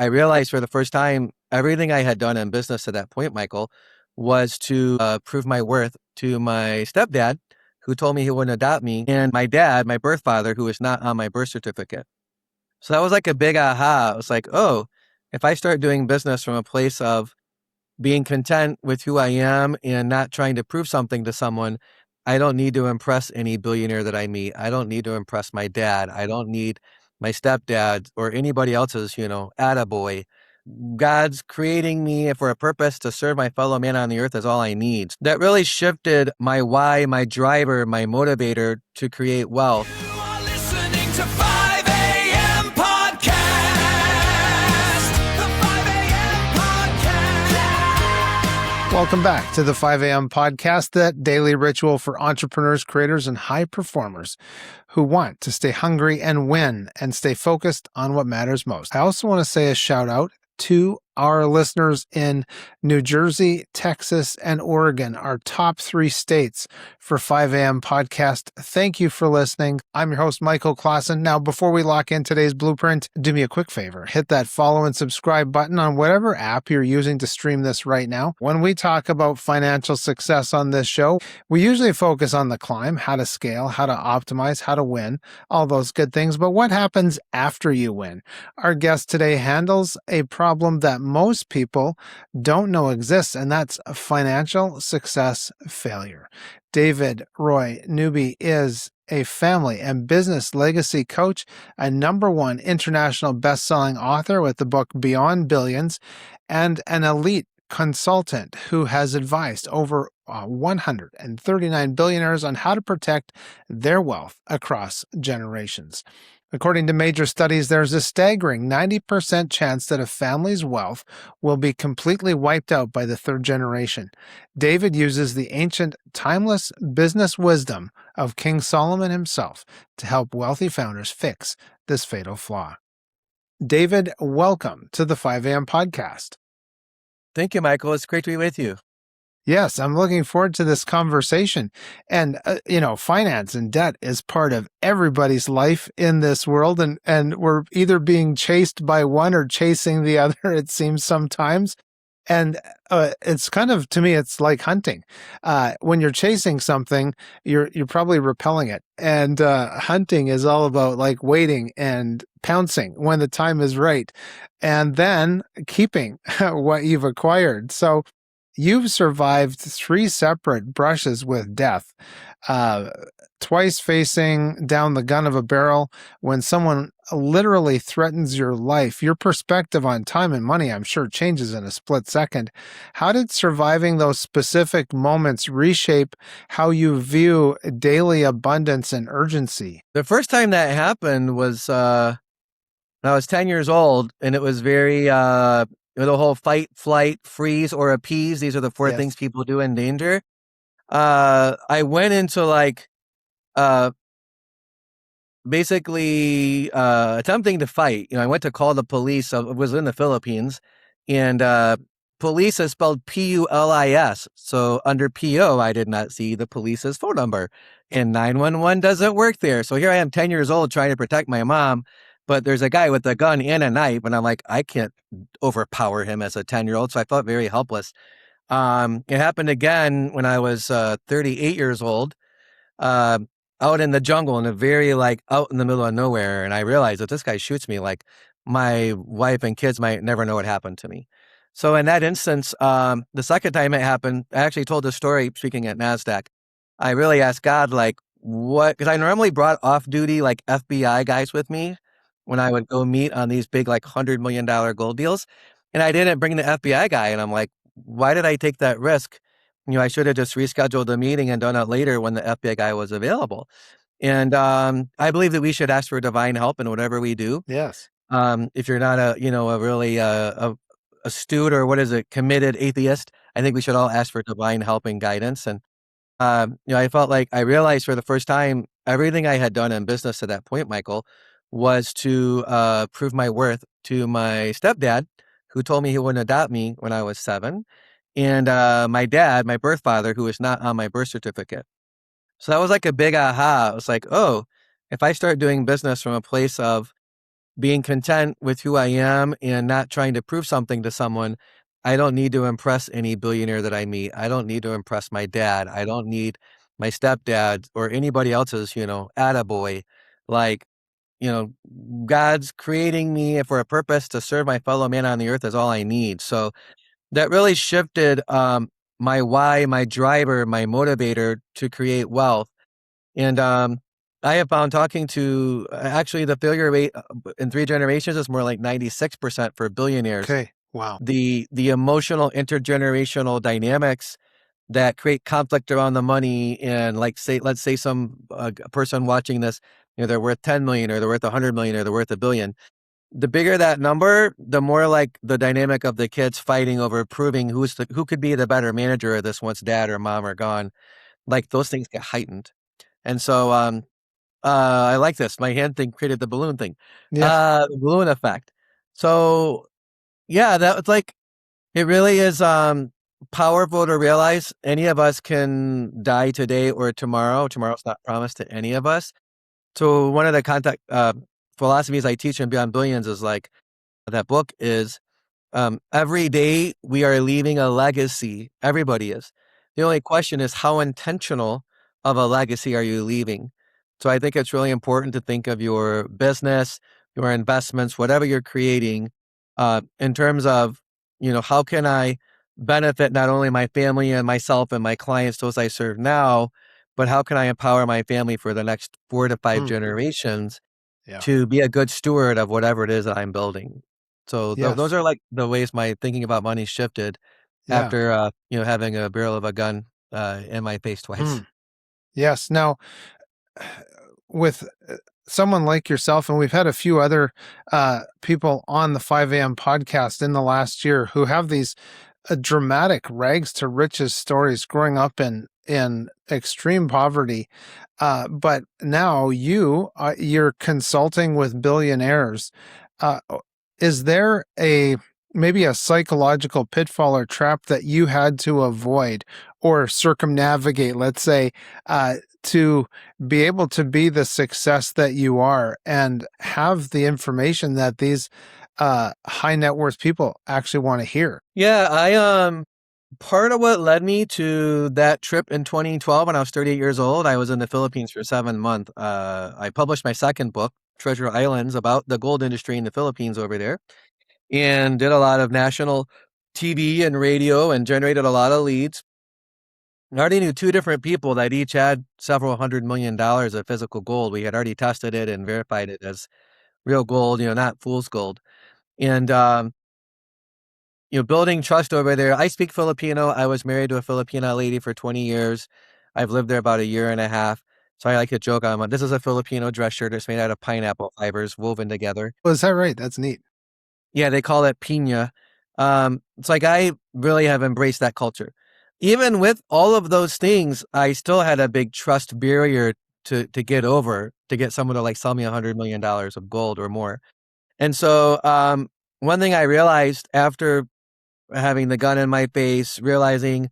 I realized for the first time, everything I had done in business at that point, Michael, was to prove my worth to my stepdad, who told me he wouldn't adopt me, and my dad, my birth father, who was not on my birth certificate. So that was like a big aha. I was like, oh, if I start doing business from a place of being content with who I am and not trying to prove something to someone, I don't need to impress any billionaire that I meet. I don't need to impress my dad. I don't need my stepdad or anybody else's, attaboy. God's creating me for a purpose to serve my fellow man on the earth is all I need. That really shifted my why, my driver, my motivator to create wealth. You are listening to 5 a.m. podcast. The 5 a.m. podcast. Welcome back to the 5 a.m. podcast, that daily ritual for entrepreneurs, creators, and high performers who want to stay hungry and win and stay focused on what matters most. I also want to say a shout out to our listeners in New Jersey, Texas, and Oregon, our top 3 states for 5 a.m. podcast. Thank you for listening. I'm your host, Michael Klassen. Now, before we lock in today's blueprint, do me a quick favor. Hit that follow and subscribe button on whatever app you're using to stream this right now. When we talk about financial success on this show, we usually focus on the climb, how to scale, how to optimize, how to win, all those good things. But what happens after you win? Our guest today handles a problem that most people don't know exists, and that's a financial success failure. David Roy Newby is a family and business legacy coach, a #1 international best-selling author with the book Beyond Billions, and an elite consultant who has advised over 139 billionaires on how to protect their wealth across generations. According to major studies, there's a staggering 90% chance that a family's wealth will be completely wiped out by the 3rd generation. David uses the ancient, timeless business wisdom of King Solomon himself to help wealthy founders fix this fatal flaw. David, welcome to the 5 a.m. podcast. Thank you, Michael. It's great to be with you. Yes, I'm looking forward to this conversation. And, finance and debt is part of everybody's life in this world. And we're either being chased by one or chasing the other, it seems sometimes. And it's kind of, to me, it's like hunting. When you're chasing something, you're probably repelling it. And hunting is all about like waiting and pouncing when the time is right, and then keeping what you've acquired. So you've survived 3 separate brushes with death, twice facing down the gun of a barrel when someone literally threatens your life. Your perspective on time and money, I'm sure, changes in a split second. How did surviving those specific moments reshape how you view daily abundance and urgency? The first time that happened was when I was 10 years old, and it was very the whole fight, flight, freeze, or appease. These are the 4 things people do in danger. I went into basically attempting to fight. I went to call the police. I was in the Philippines, and police is spelled P-U-L-I-S. So under P-O, I did not see the police's phone number, and 911 doesn't work there. So here I am, 10 years old, trying to protect my mom. But there's a guy with a gun and a knife, and I'm like, I can't overpower him as a 10-year-old, so I felt very helpless. It happened again when I was 38 years old, out in the jungle, in a very out in the middle of nowhere, and I realized that this guy shoots me, my wife and kids might never know what happened to me. So in that instance, the second time it happened, I actually told this story speaking at NASDAQ. I really asked God, what, because I normally brought off-duty FBI guys with me when I would go meet on these big $100 million gold deals. And I didn't bring the FBI guy. And I'm like, why did I take that risk? I should have just rescheduled the meeting and done it later when the FBI guy was available. And I believe that we should ask for divine help in whatever we do. Yes. If you're not a really astute or committed atheist, I think we should all ask for divine help and guidance. And I felt like I realized for the first time, everything I had done in business at that point, Michael, was to prove my worth to my stepdad, who told me he wouldn't adopt me when I was 7, and my dad, my birth father, who was not on my birth certificate. So that was like a big aha. I was like, oh, if I start doing business from a place of being content with who I am and not trying to prove something to someone. I don't need to impress any billionaire that I meet. I don't need to impress my dad. I don't need my stepdad or anybody else's, attaboy. Like, God's creating me for a purpose to serve my fellow man on the earth is all I need. So that really shifted my why, my driver, my motivator to create wealth. And I have found talking to actually the failure rate in 3 generations is more like 96% for billionaires. Okay. Wow. The emotional intergenerational dynamics that create conflict around the money, and let's say some person watching this, they're worth 10 million or they're worth 100 million or they're worth $1 billion. The bigger that number, the more like the dynamic of the kids fighting over proving who could be the better manager of this once dad or mom are gone. Like those things get heightened. And so I like this. My hand thing created the balloon thing. Yeah. The balloon effect. So yeah, that was like, it really is powerful to realize any of us can die today or tomorrow. Tomorrow's not promised to any of us. So one of the contact philosophies I teach in Beyond Billions is like, that book is every day we are leaving a legacy. Everybody is. The only question is how intentional of a legacy are you leaving? So I think it's really important to think of your business, your investments, whatever you're creating, in terms of, how can I benefit not only my family and myself and my clients, those I serve now, but how can I empower my family for the next 4 to 5 generations Yeah. to be a good steward of whatever it is that I'm building. So those Yes. are like the ways my thinking about money shifted Yeah. after, having a barrel of a gun in my face twice. Yes. Now, with someone like yourself, and we've had a few other people on the 5 a.m. podcast in the last year who have these dramatic rags to riches stories growing up in extreme poverty. But now you're consulting with billionaires. Uh, is there maybe a psychological pitfall or trap that you had to avoid or circumnavigate, let's say, to be able to be the success that you are and have the information that these high net worth people actually want to hear? Yeah, I part of what led me to that trip in 2012 when I was 38 years old, I was in the Philippines for 7 months. I published my second book, Treasure Islands, about the gold industry in the Philippines over there, and did a lot of national TV and radio and generated a lot of leads. I already knew 2 different people that each had several $100 million of physical gold. We had already tested it and verified it as real gold, not fool's gold. And, building trust over there. I speak Filipino. I was married to a Filipina lady for 20 years. I've lived there about a year and a half. So I like to joke on this is a Filipino dress shirt. It's made out of pineapple fibers woven together. Oh, is that right? That's neat. Yeah, they call it piña. It's like I really have embraced that culture. Even with all of those things, I still had a big trust barrier to get over to get someone to like sell me $100 million of gold or more. And so one thing I realized after having the gun in my face, realizing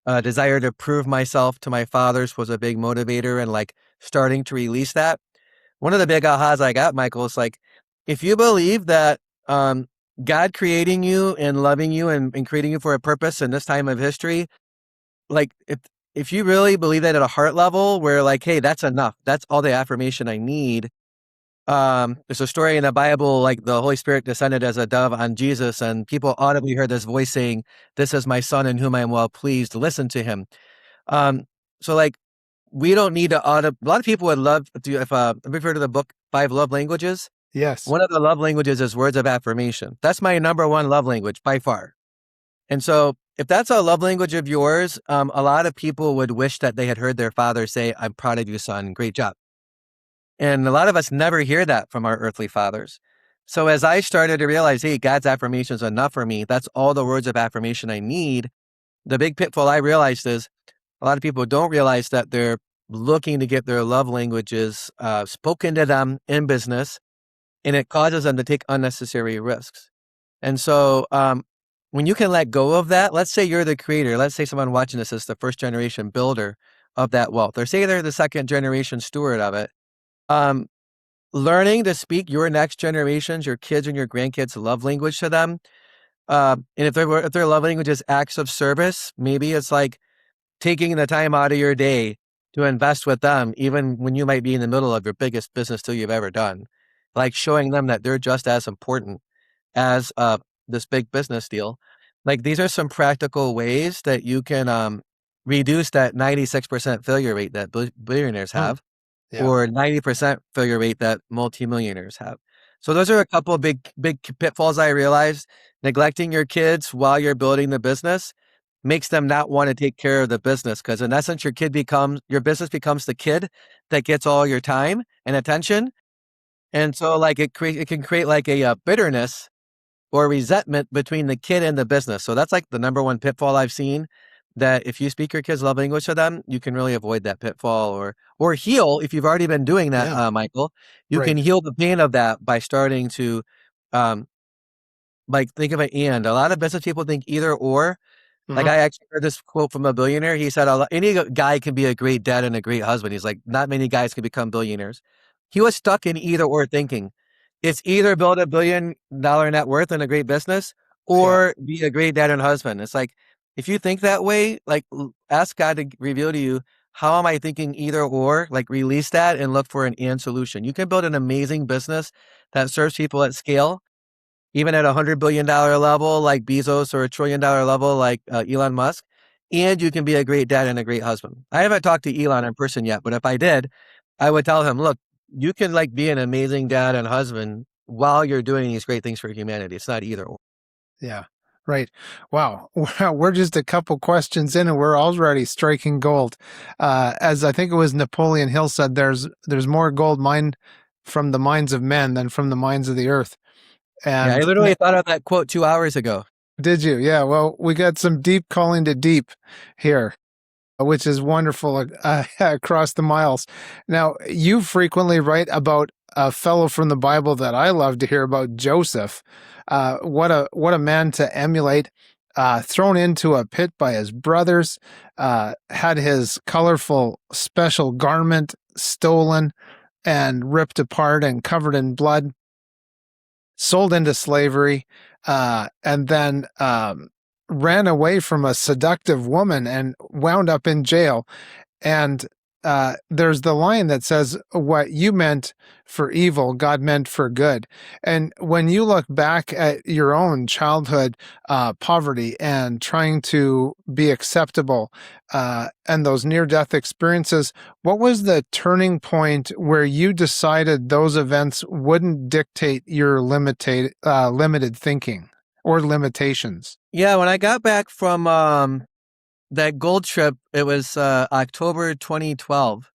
a desire to prove myself to my fathers was a big motivator, and like starting to release that. One of the big ahas I got, Michael, is like, if you believe that God creating you and loving you and creating you for a purpose in this time of history, like if you really believe that at a heart level where like, hey, that's enough, that's all the affirmation I need. There's a story in the Bible, like the Holy Spirit descended as a dove on Jesus, and people audibly heard this voice saying, "This is my son in whom I am well pleased. Listen to him." So like, we don't need to a lot of people would love to, if have you heard of the book 5 Love Languages? Yes. One of the love languages is words of affirmation. That's my number one love language by far. And so if that's a love language of yours, a lot of people would wish that they had heard their father say, "I'm proud of you, son. Great job." And a lot of us never hear that from our earthly fathers. So as I started to realize, hey, God's affirmation is enough for me, that's all the words of affirmation I need, the big pitfall I realized is a lot of people don't realize that they're looking to get their love languages spoken to them in business, and it causes them to take unnecessary risks. And so when you can let go of that, let's say you're the creator, let's say someone watching this is the first generation builder of that wealth, or say they're the second generation steward of it. learning to speak your next generations, your kids and your grandkids' love language to them. And if their love language is acts of service, maybe it's like taking the time out of your day to invest with them, even when you might be in the middle of your biggest business deal you've ever done. Like showing them that they're just as important as this big business deal. Like these are some practical ways that you can reduce that 96% failure rate that billionaires Hmm. have, Yeah. or 90% failure rate that multimillionaires have. So those are a couple of big pitfalls I realized. Neglecting your kids while you're building the business makes them not want to take care of the business, because in essence your business becomes the kid that gets all your time and attention. And so like it can create like a bitterness or resentment between the kid and the business. So that's like the number one pitfall I've seen, that if you speak your kids' love language to them, you can really avoid that pitfall, or heal. If you've already been doing that, Yeah. Michael, you can Right. heal the pain of that by starting to um like think of it. And a lot of business people think either or. Like, Hmm. I actually heard this quote from a billionaire. He said, any guy can be a great dad and a great husband. He's like, not many guys can become billionaires. He was stuck in either or thinking. It's either build $1 billion net worth and a great business, Yeah. or be a great dad and husband. It's like, if you think that way, like, ask God to reveal to you, how am I thinking either or? Like, release that and look for an and solution. You can build an amazing business that serves people at scale, even at $100 billion level like Bezos, or $1 trillion level like Elon Musk, and you can be a great dad and a great husband. I haven't talked to Elon in person yet, but if I did, I would tell him, look, you can like be an amazing dad and husband while you're doing these great things for humanity. It's not either or. Yeah. Right. Wow. We're just a couple questions in and we're already striking gold. As I think it was Napoleon Hill said, there's more gold mined from the minds of men than from the minds of the earth. Yeah, I And literally thought of that quote 2 hours ago. did you? Yeah. Well, we got some deep calling to deep here, which is wonderful across the miles. Now, you frequently write about a fellow from the Bible that I love to hear about, Joseph. What a man to emulate. Thrown into a pit by his brothers, had his colorful special garment stolen and ripped apart and covered in blood, sold into slavery, and then ran away from a seductive woman and wound up in jail. And there's the line that says, "What you meant for evil, God meant for good." And when you look back at your own childhood poverty and trying to be acceptable and those near death experiences, what was the turning point where you decided those events wouldn't dictate your limited thinking or limitations? Yeah, when I got back from that gold trip, it was October 2012,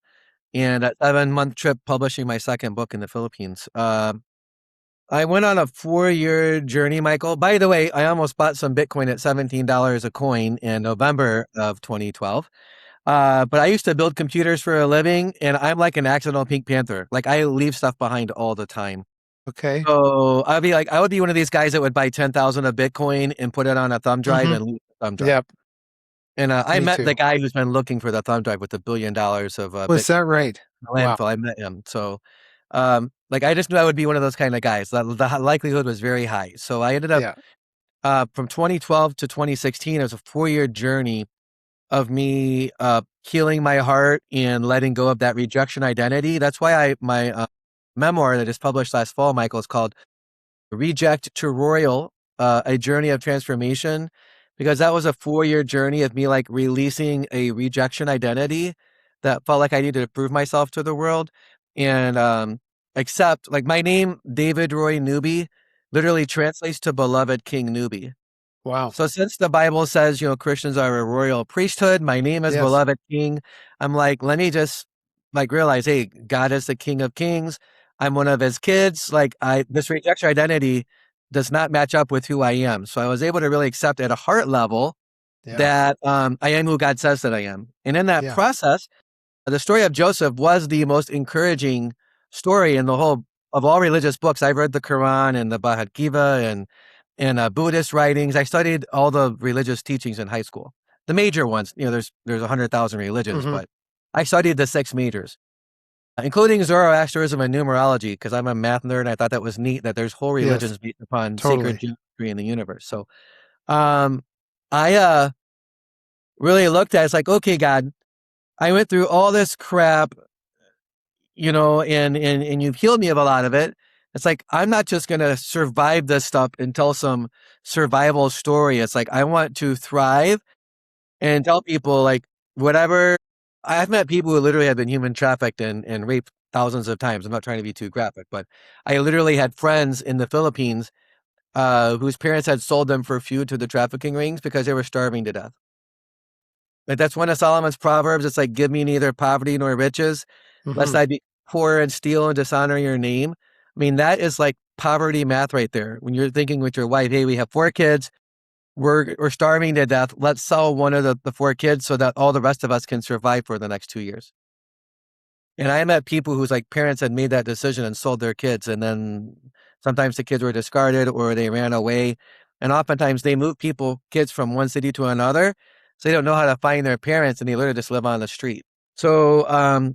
and a 7-month trip publishing my second book in the Philippines. I went on a 4-year journey, Michael. By the way, I almost bought some Bitcoin at $17 a coin in November of 2012. But I used to build computers for a living, and I'm like an accidental Pink Panther. Like, I leave stuff behind all the time. Okay. So I would be one of these guys that would buy 10,000 of Bitcoin and put it on a thumb drive Mm-hmm. and leave the thumb drive. Yep. And I Me met the too. guy who's been looking for the thumb drive with $1 billion of Was Bitcoin that right? in the Wow. landfill. I met him. So, like, I just knew I would be one of those kind of guys. The likelihood was very high. So I ended up Yeah. from 2012 to 2016. It was a 4-year journey of me healing my heart and letting go of that rejection identity. That's why my memoir that is published last fall, Michael, is called Reject to Royal, A Journey of Transformation, because that was a 4-year journey of me like releasing a rejection identity that felt like I needed to prove myself to the world, and accept, like, my name, David Roy Newby, literally translates to beloved King Newby. Wow. So since the Bible says, Christians are a royal priesthood, my name is Yes. beloved King. I'm like, let me just like realize, hey, God is the King of Kings. I'm one of his kids. Like, this rejection identity does not match up with who I am. So I was able to really accept at a heart level Yeah. that I am who God says that I am. And in that Yeah. process, the story of Joseph was the most encouraging story in the whole of all religious books. I've read the Quran and the Bhagavad Gita and Buddhist writings. I studied all the religious teachings in high school, the major ones. There's 100,000 religions, Hmm. but I studied the 6 majors. including Zoroastrianism and numerology, because I'm a math nerd and I thought that was neat that there's whole religions Yes, based upon sacred totally. geometry in the universe. So um, I really looked at it, it's like, okay, God, I went through all this crap, and you've healed me of a lot of it. It's like, I'm not just going to survive this stuff and tell some survival story. It's like, I want to thrive and tell people, like, whatever. I've met people who literally have been human trafficked and raped thousands of times. I'm not trying to be too graphic, but I literally had friends in the Philippines whose parents had sold them for food to the trafficking rings because they were starving to death. Like, that's one of Solomon's proverbs. It's like, give me neither poverty nor riches, lest Hmm. I be poor and steal and dishonor your name. I mean, that is like poverty math right there. When you're thinking with your wife, hey, we have 4 kids, we're starving to death. Let's sell one of the 4 kids so that all the rest of us can survive for the next 2 years. And I met people whose like parents had made that decision and sold their kids, and then sometimes the kids were discarded or they ran away. And oftentimes they move kids from one city to another, so they don't know how to find their parents, and they literally just live on the street. So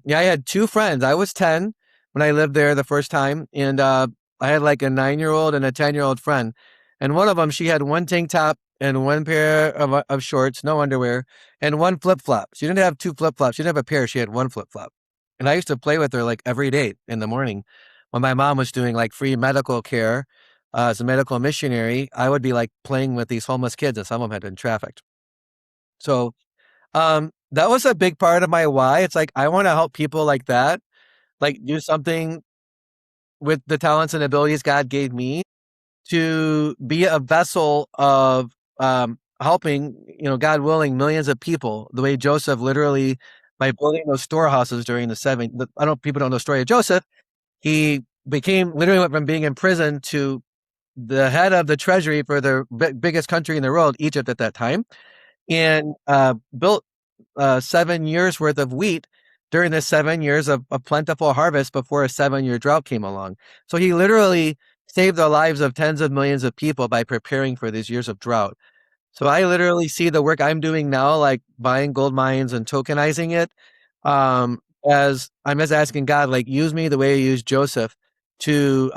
yeah, I had 2 friends. I was 10 when I lived there the first time, and I had like a 9-year-old and a 10-year-old friend. And one of them, she had one tank top and one pair of shorts, no underwear, and one flip flop. She didn't have 2 flip flops. She didn't have a pair. She had one flip flop. And I used to play with her like every day in the morning when my mom was doing like free medical care as a medical missionary. I would be like playing with these homeless kids, and some of them had been trafficked. So that was a big part of my why. It's like, I want to help people like that, like do something with the talents and abilities God gave me to be a vessel of helping, God willing, millions of people. The way Joseph literally, by building those storehouses during people don't know the story of Joseph. He literally went from being in prison to the head of the treasury for the biggest country in the world, Egypt at that time, and built 7 years worth of wheat during the 7 years of a plentiful harvest before a 7-year drought came along. So he literally saved the lives of tens of millions of people by preparing for these years of drought. So I literally see the work I'm doing now, like buying gold mines and tokenizing it, um, as I'm just asking God, like, use me the way He used Joseph to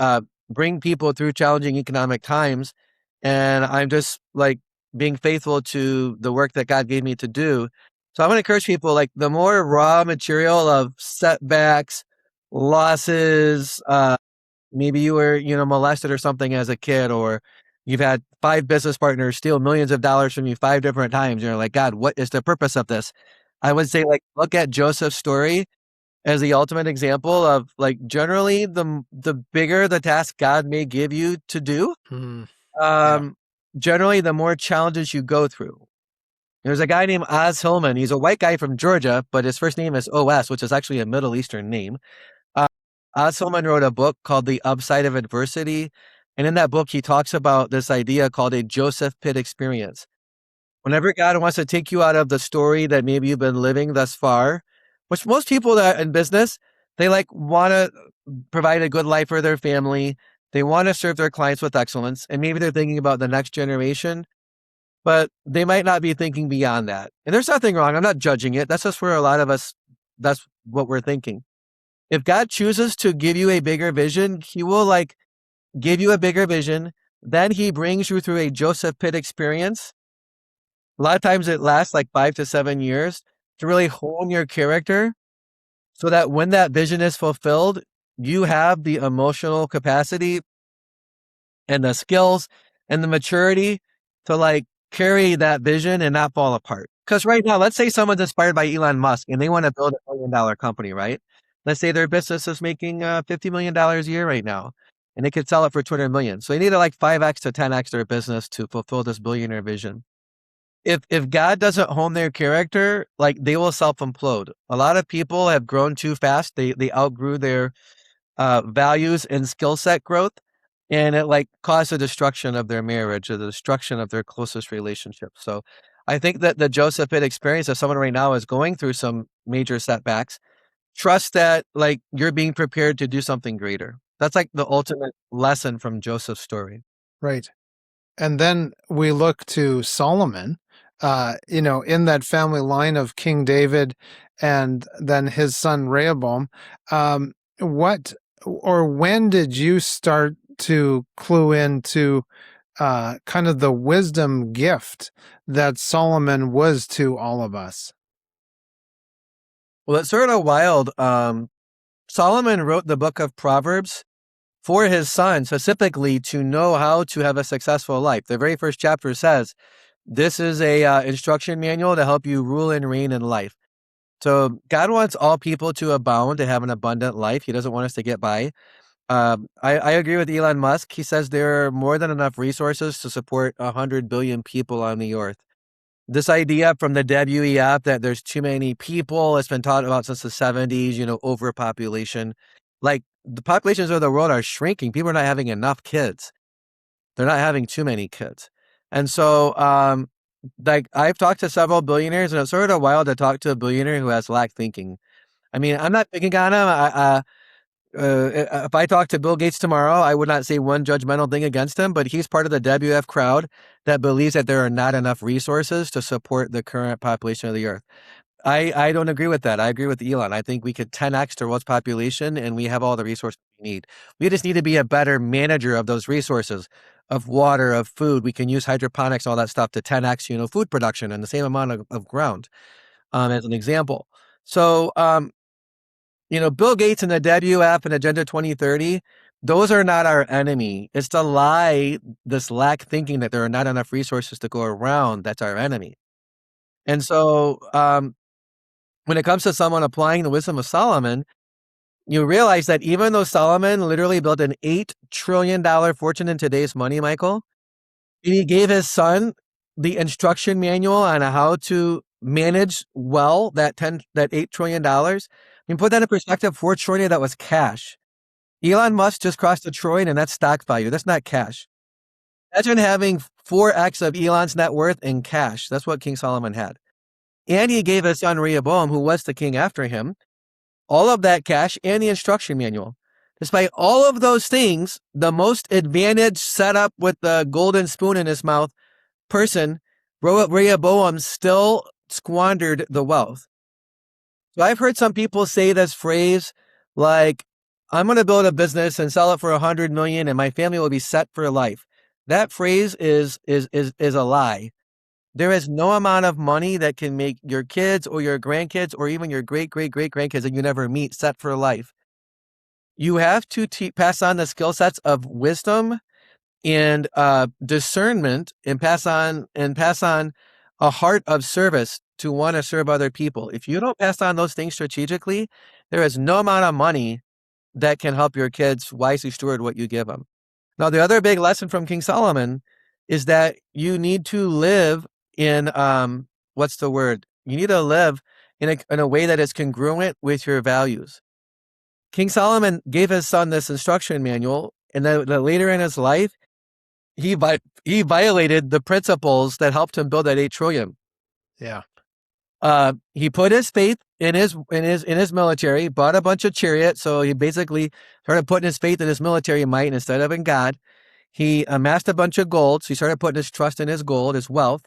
bring people through challenging economic times. And I'm just like being faithful to the work that God gave me to do. So I want to encourage people, like, the more raw material of setbacks, losses, maybe you were, molested or something as a kid, or you've had 5 business partners steal millions of dollars from you 5 different times. You're like, God, what is the purpose of this? I would say, like, look at Joseph's story as the ultimate example of, like, generally the bigger the task God may give you to do, Hmm. Yeah. um, generally the more challenges you go through. There's a guy named Oz Hillman. He's a white guy from Georgia, but his first name is OS, which is actually a Middle Eastern name. Uh, Osselman wrote a book called The Upside of Adversity. And in that book, he talks about this idea called a Joseph Pit experience. Whenever God wants to take you out of the story that maybe you've been living thus far, which most people that are in business, they like want to provide a good life for their family. They want to serve their clients with excellence. And maybe they're thinking about the next generation, but they might not be thinking beyond that. And there's nothing wrong. I'm not judging it. That's just where a lot of us, that's what we're thinking. If God chooses to give you a bigger vision, He will like give you a bigger vision. Then He brings you through a Joseph Pit experience. A lot of times it lasts like 5 to 7 years to really hone your character so that when that vision is fulfilled, you have the emotional capacity and the skills and the maturity to like carry that vision and not fall apart. Because right now, let's say someone's inspired by Elon Musk and they want to build $1 million company, right? Let's say their business is making $50 million a year right now, and they could sell it for 200 million. So they need to like 5x to 10x their business to fulfill this billionaire vision. If God doesn't hone their character, like, they will self implode. A lot of people have grown too fast. They outgrew their values and skill set growth, and it like caused the destruction of their marriage or the destruction of their closest relationship. So I think that the Joseph Pitt experience, if someone right now is going through some major setbacks, trust that like you're being prepared to do something greater. That's like the ultimate lesson from Joseph's story. Right. And then we look to Solomon, in that family line of King David and then his son Rehoboam. What or when did you start to clue into kind of the wisdom gift that Solomon was to all of us? Well, it's sort of wild. Solomon wrote the book of Proverbs for his son specifically to know how to have a successful life. The very first chapter says, this is a instruction manual to help you rule and reign in life. So God wants all people to abound, to have an abundant life. He doesn't want us to get by. I agree with Elon Musk. He says there are more than enough resources to support 100 billion people on the earth. This idea from the WEF that there's too many people, it's been taught about since the 70s, overpopulation. Like the populations of the world are shrinking. People are not having enough kids. They're not having too many kids. And so, like I've talked to several billionaires, and it's sort of wild to talk to a billionaire who has lack thinking. I mean, I'm not picking on him. If I talk to Bill Gates tomorrow, I would not say one judgmental thing against him, but he's part of the WF crowd that believes that there are not enough resources to support the current population of the earth. I don't agree with that. I agree with Elon. I think we could 10x the world's population and we have all the resources we need. We just need to be a better manager of those resources, of water, of food. We can use hydroponics, all that stuff to 10x, food production and the same amount of ground, as an example. So, Bill Gates and the WF and Agenda 2030, those are not our enemy. It's the lie, this lack thinking that there are not enough resources to go around, that's our enemy. And so when it comes to someone applying the wisdom of Solomon, you realize that even though Solomon literally built an $8 trillion fortune in today's money, Michael, and he gave his son the instruction manual on how to manage well that $8 trillion. I mean, put that in perspective, $4 trillion, that was cash. Elon Musk just crossed $1 trillion, and that's stock value. That's not cash. Imagine having 4x of Elon's net worth in cash. That's what King Solomon had. And he gave his son Rehoboam, who was the king after him, all of that cash and the instruction manual. Despite all of those things, the most advantaged, set up with the golden spoon in his mouth person, Rehoboam, still squandered the wealth. So I've heard some people say this phrase like, I'm going to build a business and sell it for 100 million and my family will be set for life. That phrase is a lie. There is no amount of money that can make your kids or your grandkids or even your great-great-great-grandkids that you never meet set for life. You have to pass on the skill sets of wisdom and discernment and pass on a heart of service to want to serve other people. If you don't pass on those things strategically, there is no amount of money that can help your kids wisely steward what you give them. Now, the other big lesson from King Solomon is that you need to live in, You need to live in a way that is congruent with your values. King Solomon gave his son this instruction manual, and then later in his life, he violated the principles that helped him build that $8 trillion. Yeah. He put his faith in his military, bought a bunch of chariots. So he basically started putting his faith in his military might instead of in God. He amassed a bunch of gold. So he started putting his trust in his gold, his wealth.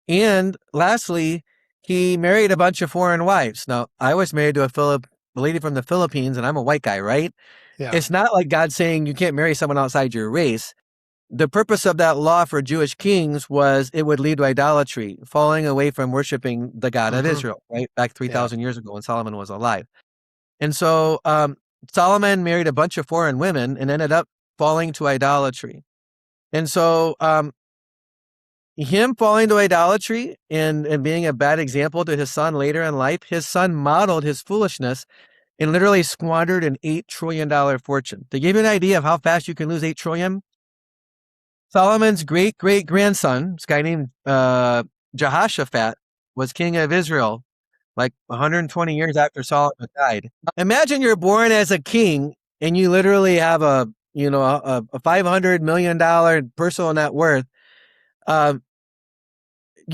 And lastly, he married a bunch of foreign wives. Now, I was married to a lady from the Philippines, and I'm a white guy, right? Yeah. It's not like God saying you can't marry someone outside your race. The purpose of that law for Jewish kings was it would lead to idolatry, falling away from worshiping the God of Israel, right? Back 3,000 years ago when Solomon was alive. And so Solomon married a bunch of foreign women and ended up falling to idolatry. And so him falling to idolatry and being a bad example to his son later in life, his son modeled his foolishness and literally squandered an $8 trillion fortune. To give you an idea of how fast you can lose $8 trillion, Solomon's great-great-grandson, this guy named Jehoshaphat, was king of Israel like 120 years after Solomon died. Imagine you're born as a king and you literally have a $500 million personal net worth. You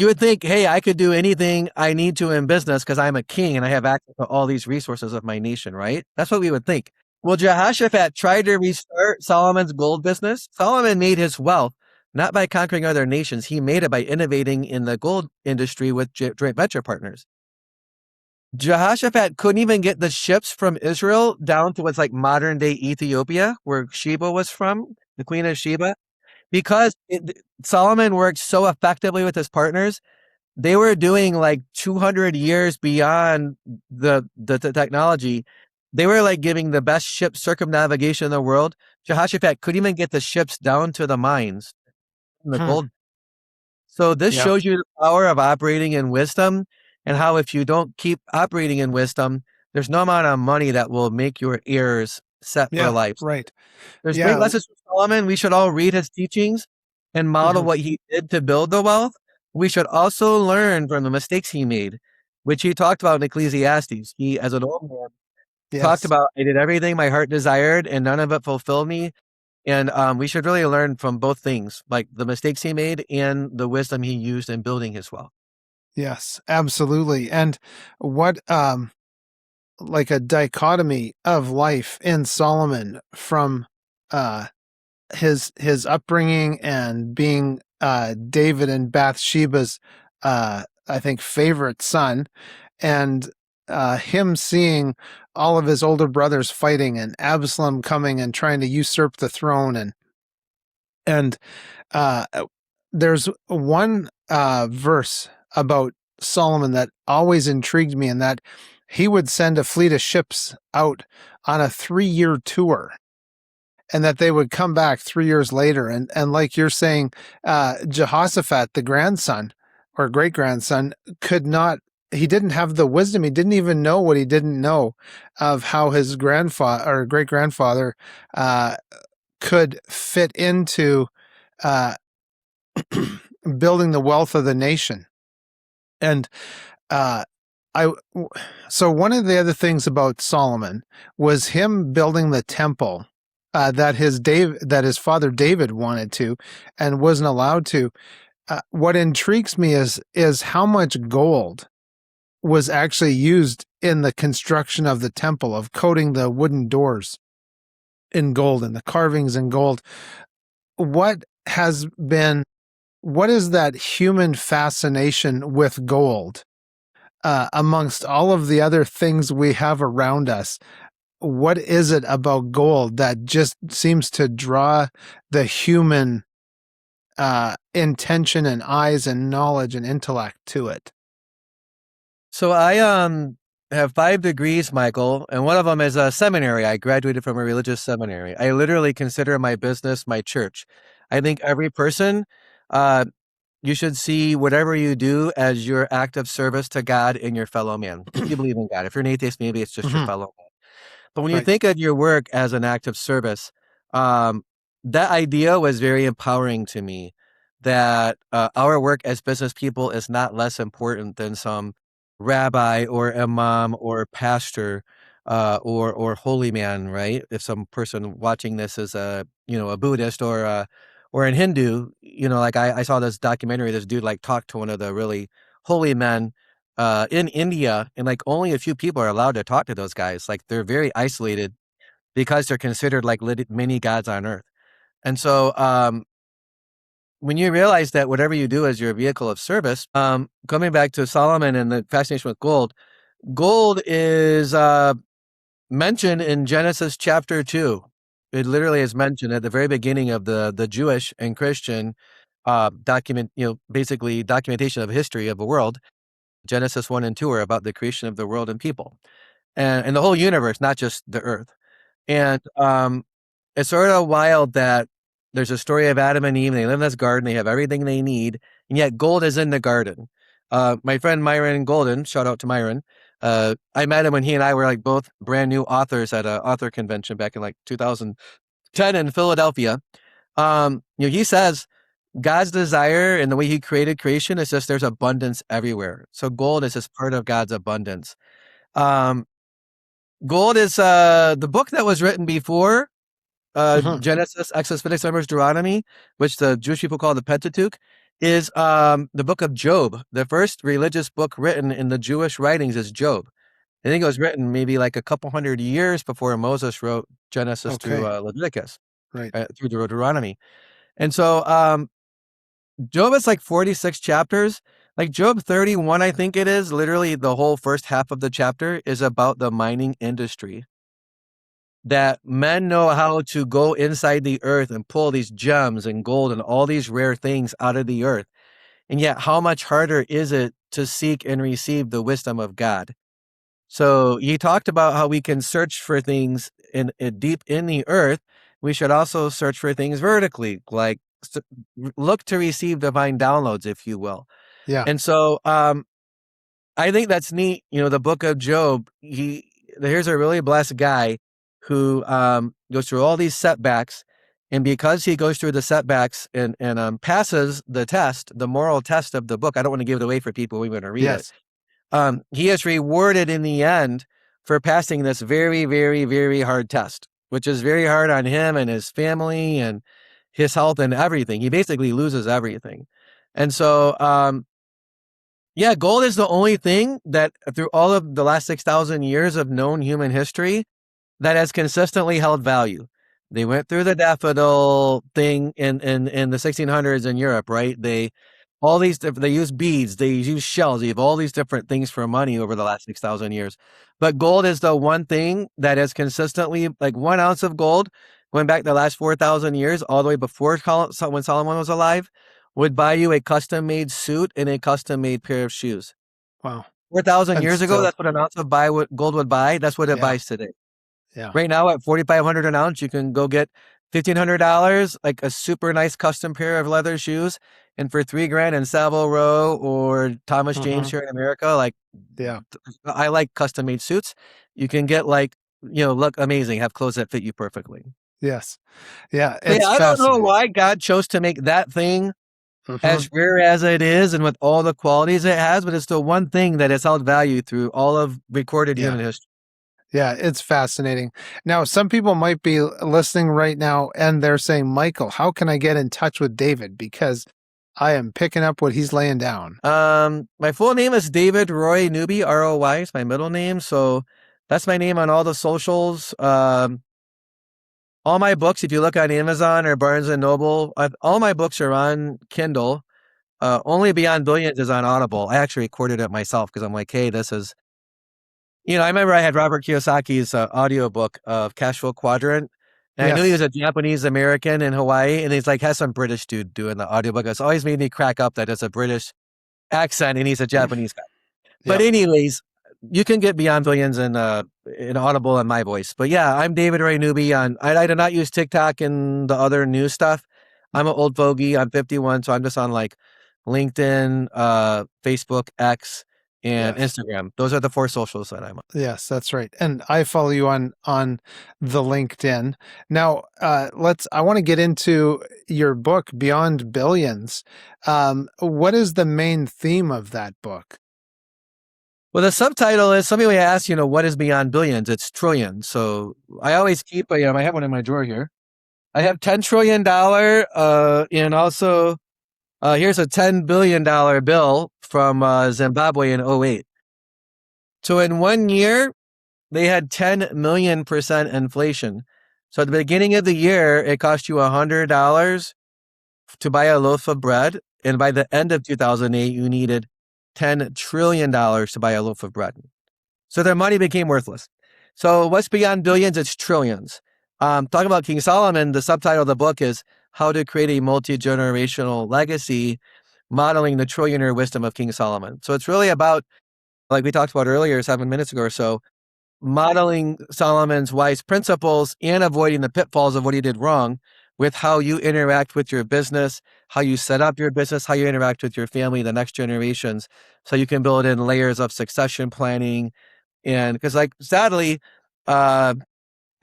would think, hey, I could do anything I need to in business because I'm a king and I have access to all these resources of my nation, right? That's what we would think. Well, Jehoshaphat tried to restart Solomon's gold business. Solomon made his wealth not by conquering other nations. He made it by innovating in the gold industry with joint venture partners. Jehoshaphat couldn't even get the ships from Israel down to what's like modern day Ethiopia, where Sheba was from, the Queen of Sheba, because Solomon worked so effectively with his partners. They were doing like 200 years beyond the technology. They were like giving the best ship circumnavigation in the world. Jehoshaphat couldn't even get the ships down to the mines in the gold. So this Yeah. shows you the power of operating in wisdom, and how if you don't keep operating in wisdom, there's no amount of money that will make your ears set for Yeah. life. Right. There's great Yeah. lessons from Solomon. We should all read his teachings and model what he did to build the wealth. We should also learn from the mistakes he made, which he talked about in Ecclesiastes. He, as an old man, talked Yes. about, I did everything my heart desired and none of it fulfilled me. And we should really learn from both things, like the mistakes he made and the wisdom he used in building his wealth. Yes, absolutely. And what like a dichotomy of life in Solomon from uh his upbringing and being David and Bathsheba's I think favorite son, and him seeing all of his older brothers fighting and Absalom coming and trying to usurp the throne, and uh there's one verse about Solomon that always intrigued me, and that he would send a fleet of ships out on a 3-year tour, and that they would come back 3 years later. And like you're saying, Jehoshaphat, the grandson or great grandson, he didn't have the wisdom. He didn't even know what he didn't know of how his grandfather or great grandfather could fit into uh, building the wealth of the nation. And uh, so one of the other things about Solomon was him building the temple that his father David wanted to and wasn't allowed to. What intrigues me is how much gold was actually used in the construction of the temple, of coating the wooden doors in gold and the carvings in gold. What is that human fascination with gold amongst all of the other things we have around us? What is it about gold that just seems to draw the human intention and eyes and knowledge and intellect to it? So I have 5 degrees, Michael, and one of them is a seminary. I graduated from a religious seminary. I literally consider my business my church. I think every person, you should see whatever you do as your act of service to God and your fellow man. If you believe in God. If you're an atheist, maybe it's just your fellow man. But when you Right. think of your work as an act of service, that idea was very empowering to me, that our work as business people is not less important than some rabbi or imam or pastor or holy man, right? If some person watching this is a Buddhist or an Hindu, like I saw this documentary, this dude like talked to one of the really holy men in India, and like only a few people are allowed to talk to those guys. Like they're very isolated because they're considered like mini gods on earth. And so when you realize that whatever you do is your vehicle of service, coming back to Solomon and the fascination with gold, gold is mentioned in Genesis chapter 2. It literally is mentioned at the very beginning of the Jewish and Christian basically documentation of history of the world. Genesis 1 and 2 are about the creation of the world and people and the whole universe, not just the earth. And it's sort of wild that there's a story of Adam and Eve. They live in this garden. They have everything they need. And yet gold is in the garden. My friend Myron Golden, shout out to Myron. I met him when he and I were like both brand new authors at an author convention back in like 2010 in Philadelphia. He says God's desire and the way he created creation is just there's abundance everywhere. So gold is just part of God's abundance. Gold is the book that was written before Genesis, Exodus, Leviticus, Numbers, Deuteronomy, which the Jewish people call the Pentateuch, is the book of Job. The first religious book written in the Jewish writings is Job. I think it was written maybe like a couple hundred years before Moses wrote Genesis through Leviticus, Right. through Deuteronomy. And so Job is like 46 chapters. Like Job 31, I think it is. Literally, the whole first half of the chapter is about the mining industry. That men know how to go inside the earth and pull these gems and gold and all these rare things out of the earth. And yet, how much harder is it to seek and receive the wisdom of God? So he talked about how we can search for things deep in the earth. We should also search for things vertically, like look to receive divine downloads, if you will. Yeah. And so I think that's neat. The book of Job, here's a really blessed guy who goes through all these setbacks. And because he goes through the setbacks and passes the test, the moral test of the book, I don't want to give it away for people who are going to read it. He is rewarded in the end for passing this very, very, very hard test, which is very hard on him and his family and his health and everything. He basically loses everything. And so, gold is the only thing that through all of the last 6,000 years of known human history that has consistently held value. They went through the daffodil thing in the 1600s in Europe, right? They use beads, they use shells, they have all these different things for money over the last 6,000 years. But gold is the one thing that has consistently, like 1 ounce of gold, going back the last 4,000 years, all the way before when Solomon was alive, would buy you a custom-made suit and a custom-made pair of shoes. Wow. 4,000 years ago, that's what an ounce of gold would buy. That's what it buys today. Yeah. Right now at $4,500 an ounce, you can go get $1,500, like a super nice custom pair of leather shoes. And for $3,000 in Savile Row or Thomas James here in America, I like custom made suits. You can get look amazing, have clothes that fit you perfectly. Yes. Yeah. It's I don't know why God chose to make that thing as rare as it is and with all the qualities it has, but it's the one thing that has held value through all of recorded human history. Yeah, it's fascinating. Now, some people might be listening right now and they're saying, Michael, how can I get in touch with David? Because I am picking up what he's laying down. My full name is David Roy Newby, ROY is my middle name. So that's my name on all the socials. All my books, if you look on Amazon or Barnes and Noble, all my books are on Kindle. Only Beyond Billions is on Audible. I actually recorded it myself because I'm like, hey, this is, I remember I had Robert Kiyosaki's audiobook of Cash Flow Quadrant. And I knew he was a Japanese American in Hawaii, and he's like, has some British dude doing the audiobook. It's always made me crack up that it's a British accent and he's a Japanese guy. But anyways, you can get Beyond Billions in Audible in my voice. But yeah, I'm David Ray Newby. I do not use TikTok and the other news stuff. I'm an old fogey. I'm 51, so I'm just on like LinkedIn, Facebook, X, and Instagram. Those are the 4 socials that I'm on. Yes, that's right. And I follow you on the LinkedIn. Now, I want to get into your book, Beyond Billions. What is the main theme of that book? Well, the subtitle is, somebody may ask, what is Beyond Billions? It's trillion. So I always keep I have one in my drawer here. I have $10 trillion, and also here's a $10 billion bill from Zimbabwe in 2008. So in 1 year, they had 10 million % inflation. So at the beginning of the year, it cost you $100 to buy a loaf of bread. And by the end of 2008, you needed $10 trillion to buy a loaf of bread. So their money became worthless. So what's beyond billions? It's trillions. Talking about King Solomon, the subtitle of the book is How to Create a Multi-Generational Legacy, modeling the trillionaire wisdom of King Solomon. So it's really about, like we talked about earlier, 7 minutes ago or so, modeling Solomon's wise principles and avoiding the pitfalls of what he did wrong with how you interact with your business, how you set up your business, how you interact with your family, the next generations, so you can build in layers of succession planning. And because sadly, I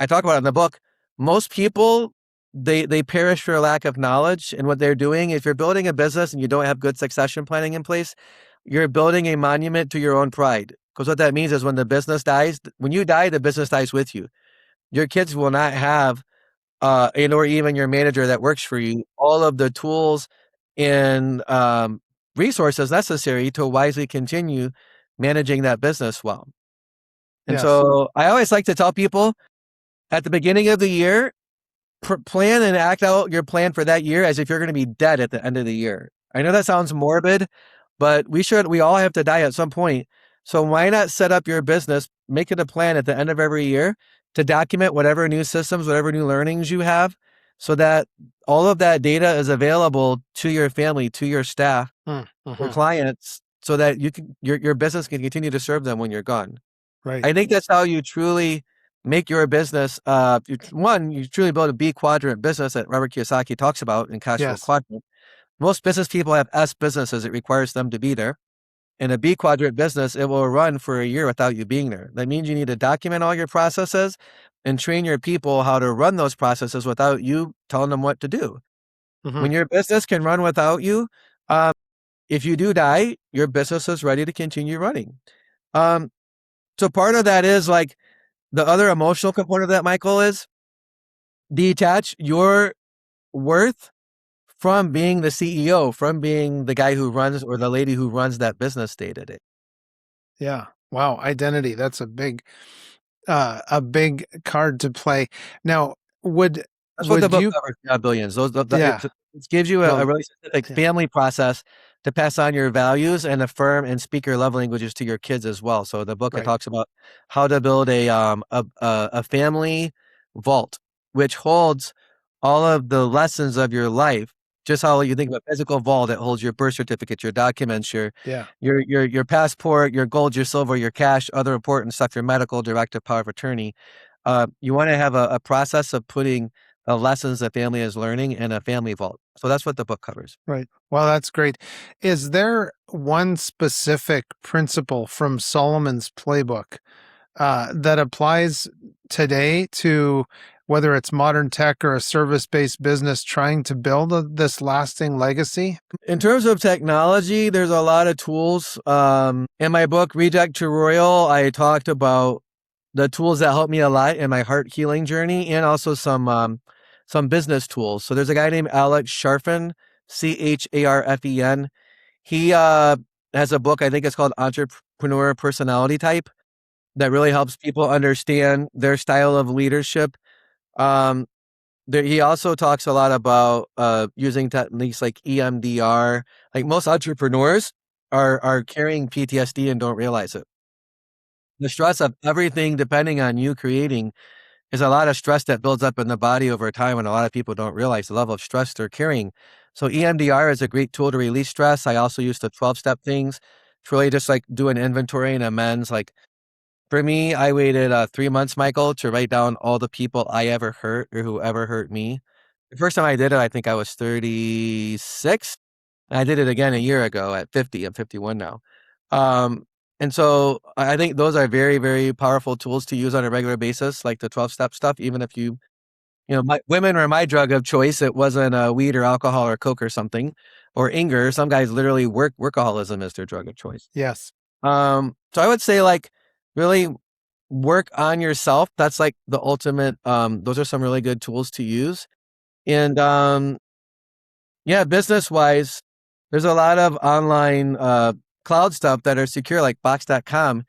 talk about it in the book, most people, they perish for lack of knowledge in what they're doing. If you're building a business and you don't have good succession planning in place, you're building a monument to your own pride. Because what that means is when the business dies, when you die, the business dies with you. Your kids will not have, or even your manager that works for you, all of the tools and resources necessary to wisely continue managing that business well. And so I always like to tell people at the beginning of the year, plan and act out your plan for that year as if you're going to be dead at the end of the year. I know that sounds morbid, but we all have to die at some point. So why not set up your business, make it a plan at the end of every year to document whatever new systems, whatever new learnings you have, so that all of that data is available to your family, to your staff, your clients, so that your business can continue to serve them when you're gone. Right. I think that's how you truly make your business. You truly build a B quadrant business that Robert Kiyosaki talks about in cash flow Yes. quadrant. Most business people have S businesses. It requires them to be there. In a B quadrant business, it will run for a year without you being there. That means you need to document all your processes and train your people how to run those processes without you telling them what to do. When your business can run without you, um, if you do die, your business is ready to continue running. So part of that is like the other emotional component of that, Michael, is detach your worth from being the CEO, from being the guy who runs or the lady who runs that business day to day. Yeah. Wow. Identity. That's a big card to play. Now, That's what the would book you, covers, billions. yeah, It gives you a no, really specific yeah, family process to pass on your values and affirm and speak your love languages to your kids as well. So the book, it right. talks about how to build a family vault, which holds all of the lessons of your life. Just how you think of a physical vault that holds your birth certificate, your documents, Yeah. your passport, your gold, your silver, your cash, other important stuff, your medical directive, power of attorney. You want to have a process of putting lessons that family is learning in a family vault. So that's what the book covers. Right. Well, that's great. Is there one specific principle from Solomon's playbook that applies today to whether it's modern tech or a service-based business trying to build this lasting legacy? In terms of technology, there's a lot of tools. In my book, Reject to Royal, I talked about the tools that helped me a lot in my heart healing journey, and also some business tools. So there's a guy named Alex Charfen, Charfen. He has a book, I think it's called Entrepreneur Personality Type, that really helps people understand their style of leadership. Um, he also talks a lot about using techniques like EMDR. Like most entrepreneurs are carrying PTSD and don't realize it. The stress of everything depending on you creating is a lot of stress that builds up in the body over time, and a lot of people don't realize the level of stress they're carrying. So EMDR is a great tool to release stress. I also use the 12-step things. It's really just like do an inventory and amends. Like for me, I waited 3 months, Michael, to write down all the people I ever hurt or who ever hurt me. The first time I did it, I think I was 36. And I did it again a year ago at 50. I'm 51 now. And so I think those are very, very powerful tools to use on a regular basis, like the 12-step stuff. Even if women were my drug of choice. It wasn't weed or alcohol or Coke or something, or Inger. Some guys literally workaholism is their drug of choice. Yes. So I would say like really work on yourself. That's like the ultimate. Those are some really good tools to use. And yeah, business wise, there's a lot of online cloud stuff that are secure, like box.com.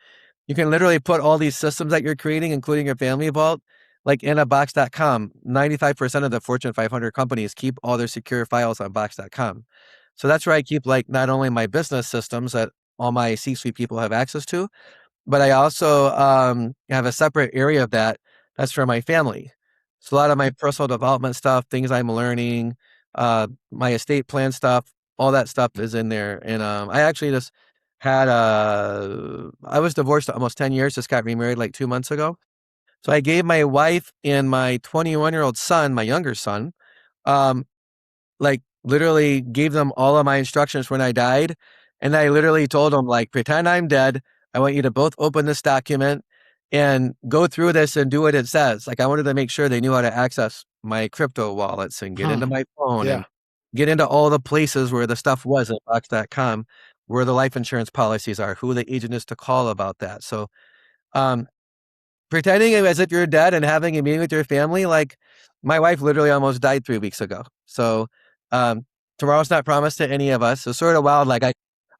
You can literally put all these systems that you're creating, including your family vault, like in a box.com. 95% of the Fortune 500 companies keep all their secure files on box.com. So that's where I keep like not only my business systems that all my C-suite people have access to, but I also have a separate area of that's for my family. So a lot of my personal development stuff, things I'm learning, my estate plan stuff, all that stuff is in there. And I actually just had I was divorced almost 10 years, just got remarried like 2 months ago. So I gave my wife and my 21-year-old son, my younger son, um, like literally gave them all of my instructions when I died. And I literally told them like, pretend I'm dead. I want you to both open this document and go through this and do what it says. Like I wanted to make sure they knew how to access my crypto wallets and get into my phone Yeah. and get into all the places where the stuff was at Box.com, where the life insurance policies are, who the agent is to call about that. So um, pretending as if you're dead and having a meeting with your family, like my wife literally almost died 3 weeks ago. So um, tomorrow's not promised to any of us. It's sort of wild. Like I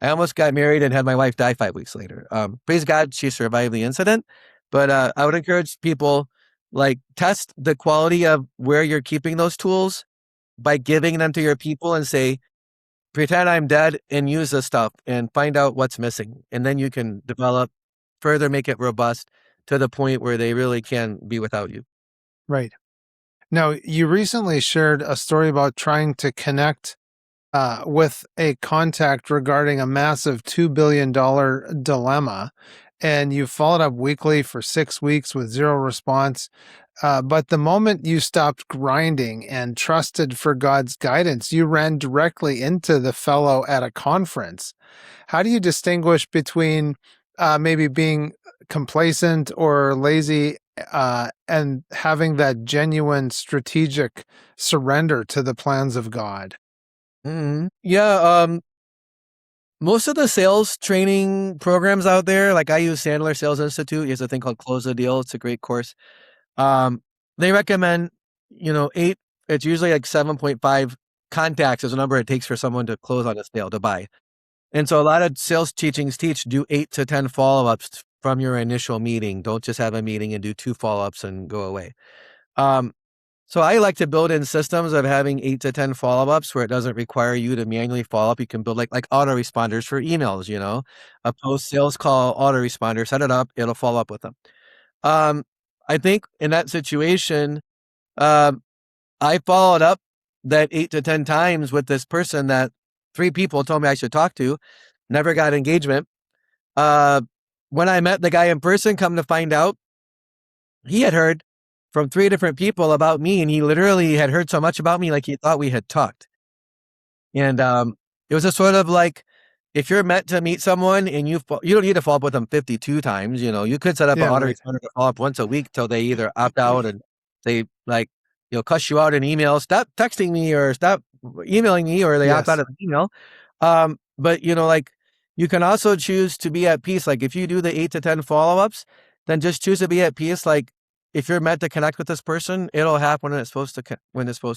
almost got married and had my wife die 5 weeks later. Praise God, she survived the incident. But I would encourage people like test the quality of where you're keeping those tools by giving them to your people and say, pretend I'm dead and use this stuff and find out what's missing. And then you can develop further, make it robust to the point where they really can be without you. Right. Now, you recently shared a story about trying to connect with a contact regarding a massive $2 billion dilemma, and you followed up weekly for 6 weeks with zero response. But the moment you stopped grinding and trusted for God's guidance, you ran directly into the fellow at a conference. How do you distinguish between maybe being complacent or lazy and having that genuine strategic surrender to the plans of God? Yeah. Most of the sales training programs out there, like I use Sandler Sales Institute. He has a thing called Close the Deal. It's a great course. They recommend, 8, it's usually like 7.5 contacts is the number it takes for someone to close on a sale to buy. And so a lot of sales teachings do 8 to 10 follow-ups from your initial meeting. Don't just have a meeting and do 2 follow-ups and go away. So I like to build in systems of having 8 to 10 follow-ups where it doesn't require you to manually follow up. You can build like autoresponders for emails, a post-sales call autoresponder, set it up, it'll follow up with them. I think in that situation, I followed up that 8 to 10 times with this person that 3 people told me I should talk to, never got engagement. When I met the guy in person, come to find out, he had heard from 3 different people about me, and he literally had heard so much about me, like he thought we had talked. And it was a sort of like, if you're meant to meet someone and you don't need to follow up with them 52 times, you could set up an Yeah, right. autoresponder to follow up once a week till they either opt out and they cuss you out in email, stop texting me or stop emailing me, or they opt Yes. out of the email. But like you can also choose to be at peace. Like if you do the 8 to 10 follow-ups, then just choose to be at peace. Like if you're meant to connect with this person, it'll happen when it's supposed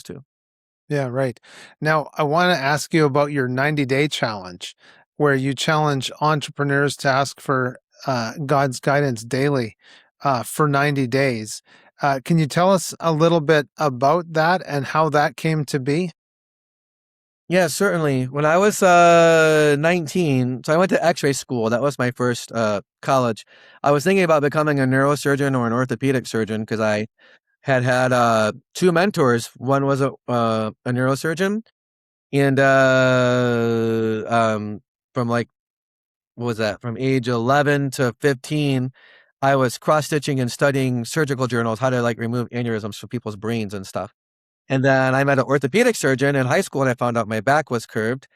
to. Yeah, right. Now, I want to ask you about your 90-day challenge, where you challenge entrepreneurs to ask for God's guidance daily for 90 days. Can you tell us a little bit about that and how that came to be? Yeah, certainly. When I was 19, so I went to X-ray school. That was my first college. I was thinking about becoming a neurosurgeon or an orthopedic surgeon because I had 2 mentors. One was a neurosurgeon, and from like what was that? From age 11 to 15, I was cross-stitching and studying surgical journals, how to like remove aneurysms from people's brains and stuff. And then I met an orthopedic surgeon in high school, and I found out my back was curved,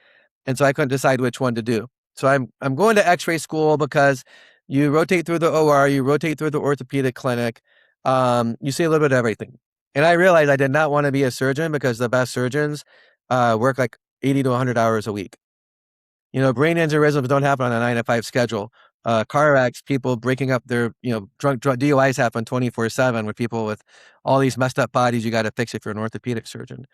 and so I couldn't decide which one to do. So I'm going to X-ray school because you rotate through the OR, you rotate through the orthopedic clinic, you see a little bit of everything. And I realized I did not want to be a surgeon because the best surgeons work like 80 to 100 hours a week. Brain aneurysms don't happen on a 9 to 5 schedule. Car wrecks, people breaking up their, drunk DUIs happen 24/7 with people with all these messed up bodies you got to fix if you're an orthopedic surgeon.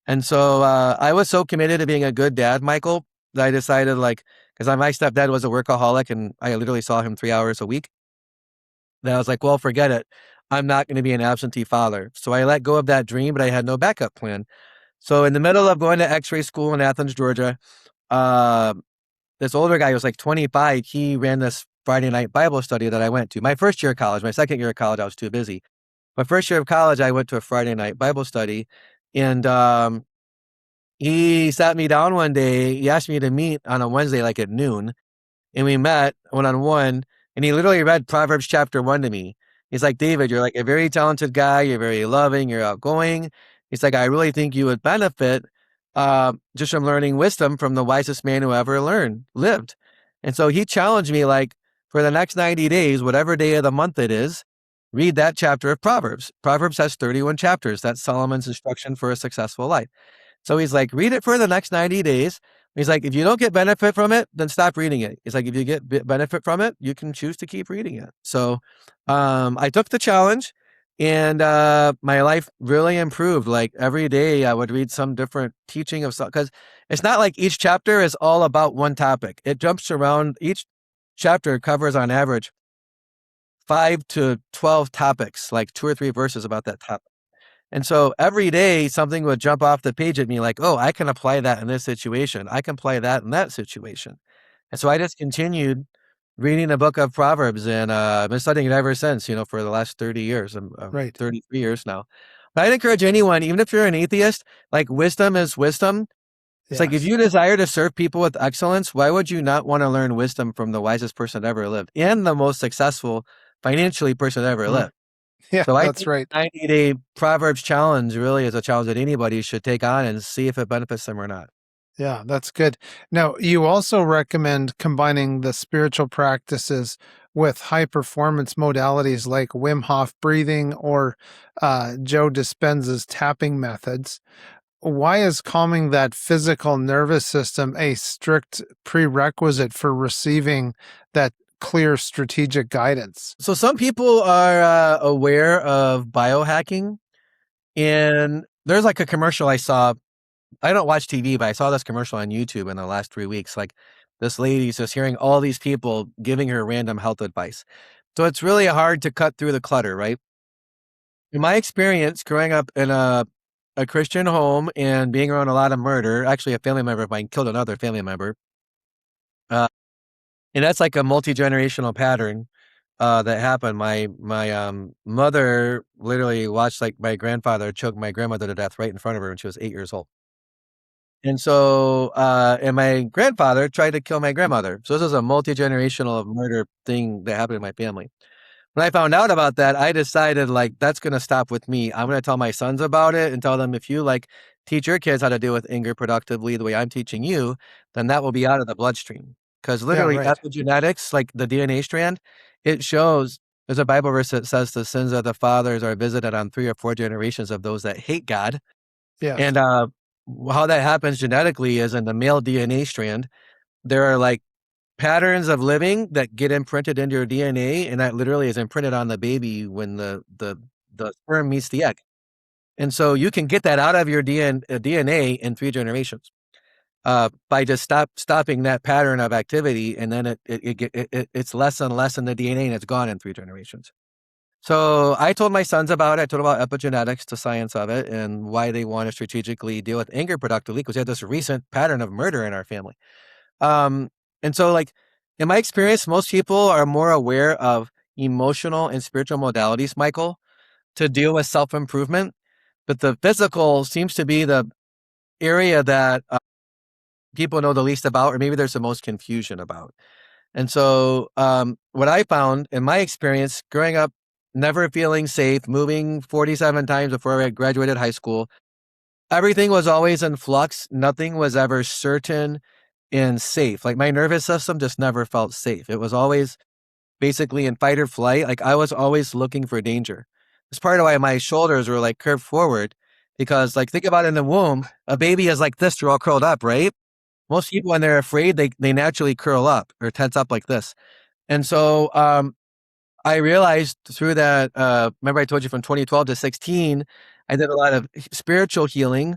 And so I was so committed to being a good dad, Michael, that I decided because my stepdad was a workaholic and I literally saw him 3 hours a week, that I was like, well, forget it. I'm not going to be an absentee father. So I let go of that dream, but I had no backup plan. So in the middle of going to X-ray school in Athens, Georgia, this older guy was like 25. He ran this Friday night Bible study that I went to. My first year of college, my second year of college, I was too busy. My first year of college, I went to a Friday night Bible study, and he sat me down one day. He asked me to meet on a Wednesday, like at noon, and we met one-on-one, and he literally read Proverbs chapter 1 to me. He's like, David, you're like a very talented guy. You're very loving. You're outgoing. He's like, I really think you would benefit just from learning wisdom from the wisest man who ever lived. And so he challenged me, like, for the next 90 days, whatever day of the month it is, read that chapter of Proverbs. Proverbs has 31 chapters. That's Solomon's instruction for a successful life. So he's like, read it for the next 90 days. He's like, if you don't get benefit from it, then stop reading it. He's like, if you get benefit from it, you can choose to keep reading it. So I took the challenge, and my life really improved. Like every day I would read some different teaching of something, because it's not like each chapter is all about one topic. It jumps around. Each chapter covers on average 5 to 12 topics, like 2 or 3 verses about that topic. And so every day something would jump off the page at me like, oh, I can apply that in this situation. I can apply that in that situation. And so I just continued reading the book of Proverbs, and I've been studying it ever since, for the last 30 years. I'm Right. 33 years now. But I'd encourage anyone, even if you're an atheist, like wisdom is wisdom. It's like if Yes. you desire to serve people with excellence, why would you not want to learn wisdom from the wisest person that ever lived and the most successful financially person that ever Mm. lived? Yeah, So I that's think right. the 90-day Proverbs challenge really is a challenge that anybody should take on and see if it benefits them or not. Yeah, that's good. Now, you also recommend combining the spiritual practices with high performance modalities like Wim Hof breathing or Joe Dispenza's tapping methods. Why is calming that physical nervous system a strict prerequisite for receiving that clear strategic guidance? So some people are aware of biohacking, and there's like a commercial I saw. I don't watch TV, but I saw this commercial on YouTube in the last 3 weeks. Like this lady's just hearing all these people giving her random health advice. So it's really hard to cut through the clutter, right? In my experience, growing up in a Christian home and being around a lot of murder, actually a family member of mine killed another family member. Uh, and that's like a multi-generational pattern that happened. My mother literally watched like my grandfather choke my grandmother to death right in front of her when she was 8 years old. And so, and my grandfather tried to kill my grandmother. So this is a multi-generational murder thing that happened in my family. When I found out about that, I decided like that's gonna stop with me. I'm gonna tell my sons about it and tell them if you like teach your kids how to deal with anger productively the way I'm teaching you, then that will be out of the bloodstream. Because Yeah, literally right. epigenetics, like the DNA strand, it shows there's a Bible verse that says the sins of the fathers are visited on 3 or 4 generations of those that hate God. Yes. And how that happens genetically is in the male DNA strand, there are like patterns of living that get imprinted into your DNA, and that literally is imprinted on the baby when the sperm meets the egg. And so you can get that out of your DNA in 3 generations, by just stopping that pattern of activity, and then it's less and less in the DNA, and it's gone in 3 generations. So I told my sons about it. I told them about epigenetics, the science of it, and why they want to strategically deal with anger productively because we had this recent pattern of murder in our family. Um, and so, like, in my experience, most people are more aware of emotional and spiritual modalities, Michael, to deal with self improvement. But the physical seems to be the area that people know the least about, or maybe there's the most confusion about. And so, what I found in my experience growing up, never feeling safe, moving 47 times before I graduated high school, everything was always in flux. Nothing was ever certain and safe. Like my nervous system just never felt safe. It was always basically in fight or flight. Like I was always looking for danger. It's part of why my shoulders were like curved forward because like think about it in the womb, a baby is like this, they're all curled up, right? Most people when they're afraid, they naturally curl up or tense up like this. And so I realized through that, remember I told you from 2012 to 16, I did a lot of spiritual healing.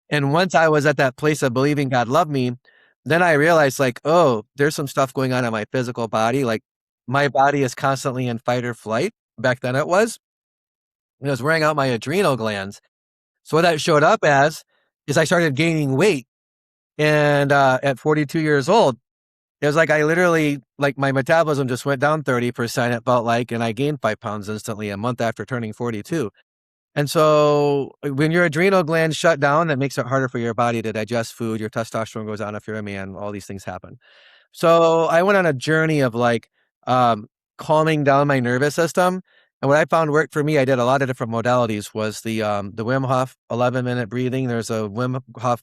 And once I was at that place of believing God loved me, then I realized like, oh, there's some stuff going on in my physical body. Like my body is constantly in fight or flight. Back then it was. And it was wearing out my adrenal glands. So what that showed up as is I started gaining weight. And at 42 years old, it was like I literally, like my metabolism just went down 30%, it felt like, and I gained 5 pounds instantly a month after turning 42. And so when your adrenal glands shut down, that makes it harder for your body to digest food. Your testosterone goes down if you're a man, all these things happen. So I went on a journey of like calming down my nervous system. And what I found worked for me, I did a lot of different modalities, was the Wim Hof 11-minute breathing. There's a Wim Hof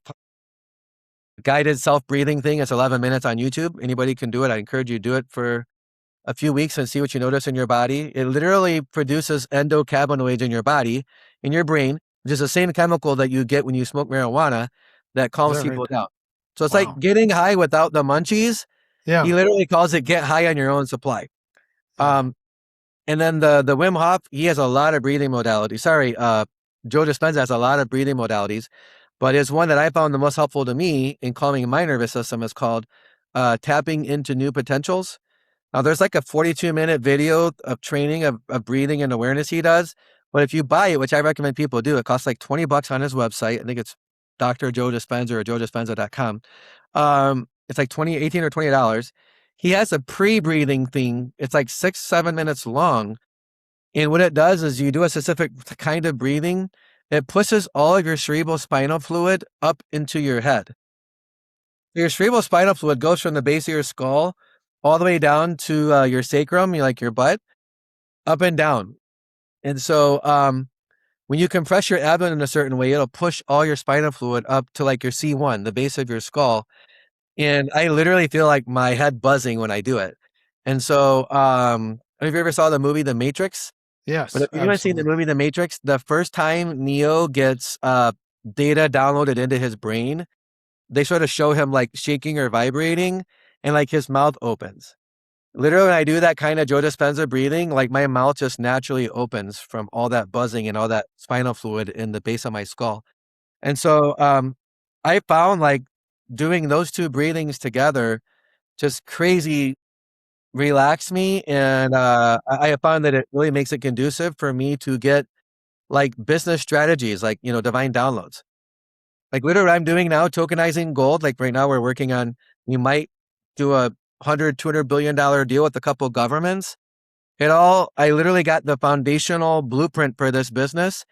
guided self-breathing thing. It's 11 minutes on YouTube. Anybody can do it. I encourage you to do it for a few weeks and see what you notice in your body. It literally produces endocannabinoids in your body, in your brain, which is the same chemical that you get when you smoke marijuana that Is calms that people right? down. So it's like Wow. getting high without the munchies. He Yeah. literally calls it get high on your own supply. Yeah. Um, and then the Wim Hof, he has a lot of breathing modalities. Sorry, Joe Dispenza has a lot of breathing modalities, but is one that I found the most helpful to me in calming my nervous system is called tapping into new potentials. Now, there's like a 42-minute video of training of breathing and awareness he does, But if you buy it, which I recommend people do, it costs like $20 on his website. I think it's Dr. Joe Dispenza or joedispenza.com. It's like 18 or $20. He has a pre-breathing thing. It's like 6-7 minutes long. And what it does is you do a specific kind of breathing. It pushes all of your cerebral spinal fluid up into your head. Your cerebral spinal fluid goes from the base of your skull all the way down to your sacrum, like your butt, up and down. And so when you compress your abdomen in a certain way, it'll push all your spinal fluid up to like your C1, the base of your skull. And I literally feel like my head buzzing when I do it. And so have you ever saw the movie The Matrix? Yes, But if you haven't seen the absolutely. movie The Matrix, the first time Neo gets data downloaded into his brain, they sort of show him like shaking or vibrating, and like his mouth opens. Literally, when I do that kind of Joe Dispenza breathing, like my mouth just naturally opens from all that buzzing and all that spinal fluid in the base of my skull. And so I found like doing those two breathings together just crazy relax me. And I have found that it really makes it conducive for me to get like business strategies, like, divine downloads. Like literally what I'm doing now, tokenizing gold. Like right now we're working on, we might do a $100-200 billion deal with a couple governments. I literally got the foundational blueprint for this business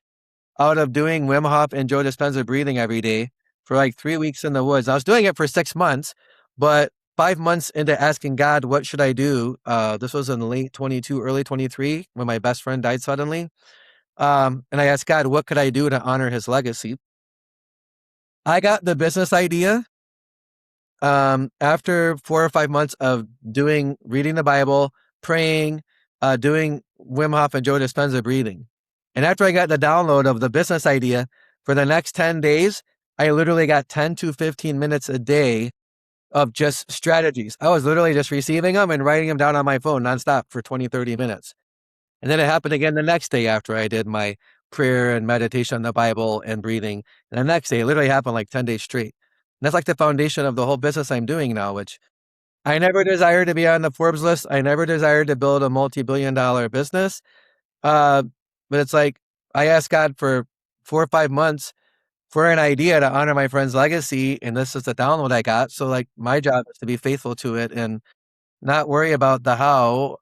out of doing Wim Hof and Joe Dispenza breathing every day for like 3 weeks in the woods. I was doing it for 6 months, but 5 months into asking God, what should I do? This was in late 22, early 23, when my best friend died suddenly. And I asked God, what could I do to honor his legacy? I got the business idea after 4 or 5 months of reading the Bible, praying, doing Wim Hof and Joe Dispenza breathing. And after I got the download of the business idea, for the next 10 days, I literally got 10 to 15 minutes a day of just strategies. I was literally just receiving them and writing them down on my phone nonstop for 20-30 minutes. And then it happened again the next day after I did my prayer and meditation on the Bible and breathing. And the next day, it literally happened like 10 days straight. And that's like the foundation of the whole business I'm doing now, which I never desired to be on the Forbes list. I never desired to build a multi-billion-dollar business. But it's like I asked God for 4 or 5 months for an idea to honor my friend's legacy, and this is the download I got. So like my job is to be faithful to it and not worry about the how,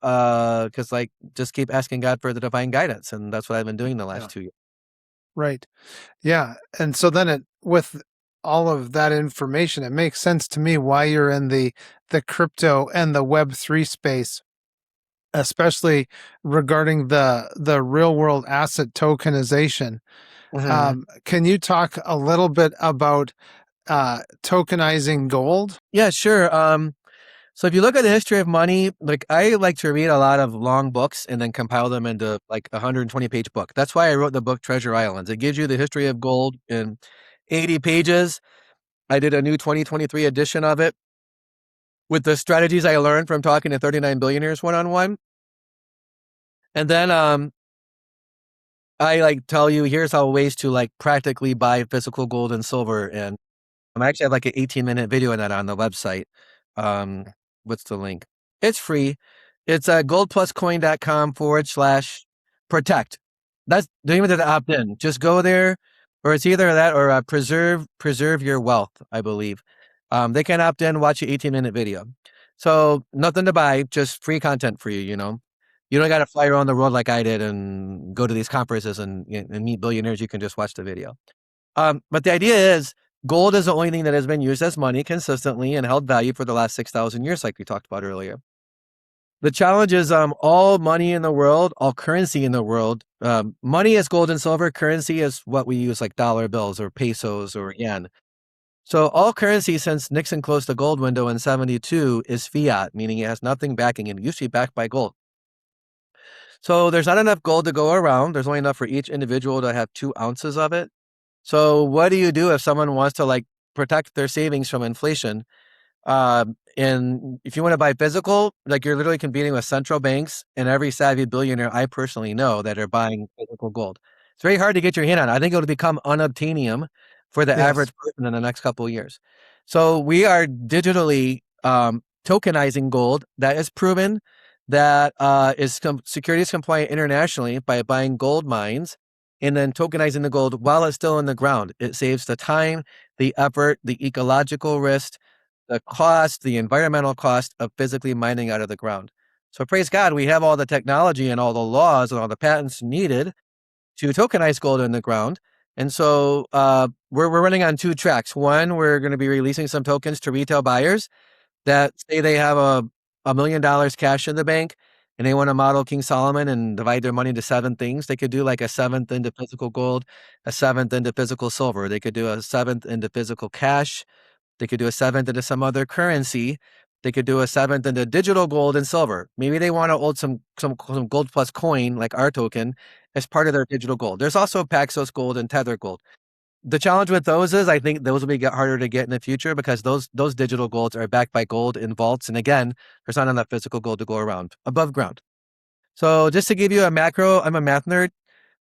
because like just keep asking God for the divine guidance, and that's what I've been doing the last 2 years. Right. Yeah. And so then with all of that information, it makes sense to me why you're in the crypto and the Web3 space, especially regarding the real world asset tokenization. Can you talk a little bit about tokenizing gold? Yeah, sure. So if you look at the history of money, like I like to read a lot of long books and then compile them into like a 120-page book. That's why I wrote the book Treasure Islands. It gives you the history of gold in 80 pages. I did a new 2023 edition of it with the strategies I learned from talking to 39 billionaires one-on-one. And then I like tell you, here's how ways to like practically buy physical gold and silver. And I actually have like an 18-minute video on that on the website. What's the link? It's free. It's goldpluscoin.com/protect. Don't even have to opt in. Just go there, or it's either that or preserve your wealth, I believe. They can opt in, watch your 18-minute video. So nothing to buy, just free content for you, You don't got to fly around the world like I did and go to these conferences and meet billionaires. You can just watch the video. But the idea is gold is the only thing that has been used as money consistently and held value for the last 6,000 years, like we talked about earlier. The challenge is all money in the world, all currency in the world, money is gold and silver. Currency is what we use like dollar bills or pesos or yen. So all currency since Nixon closed the gold window in 72 is fiat, meaning it has nothing backing it. It used to be backed by gold. So there's not enough gold to go around. There's only enough for each individual to have 2 ounces of it. So what do you do if someone wants to like protect their savings from inflation? And if you want to buy physical, like you're literally competing with central banks and every savvy billionaire I personally know that are buying physical gold. It's very hard to get your hand on. I think it'll become unobtainium for the Yes. average person in the next couple of years. So we are digitally tokenizing gold that is proven that is securities compliant internationally by buying gold mines and then tokenizing the gold while it's still in the ground. It saves the time, the effort, the ecological risk, the cost, the environmental cost of physically mining out of the ground. So praise God, we have all the technology and all the laws and all the patents needed to tokenize gold in the ground. And so we're running on two tracks. One, we're going to be releasing some tokens to retail buyers that say they have $1 million cash in the bank and they want to model King Solomon and divide their money into 7 things. They could do like a 7th into physical gold, a 7th into physical silver. They could do a 7th into physical cash. They could do a 7th into some other currency. They could do a 7th into digital gold and silver. Maybe they want to hold some gold plus coin, like our token, as part of their digital gold. There's also Paxos gold and Tether gold. The challenge with those is I think those will be harder to get in the future because those digital golds are backed by gold in vaults. And again, there's not enough physical gold to go around above ground. So just to give you a macro, I'm a math nerd.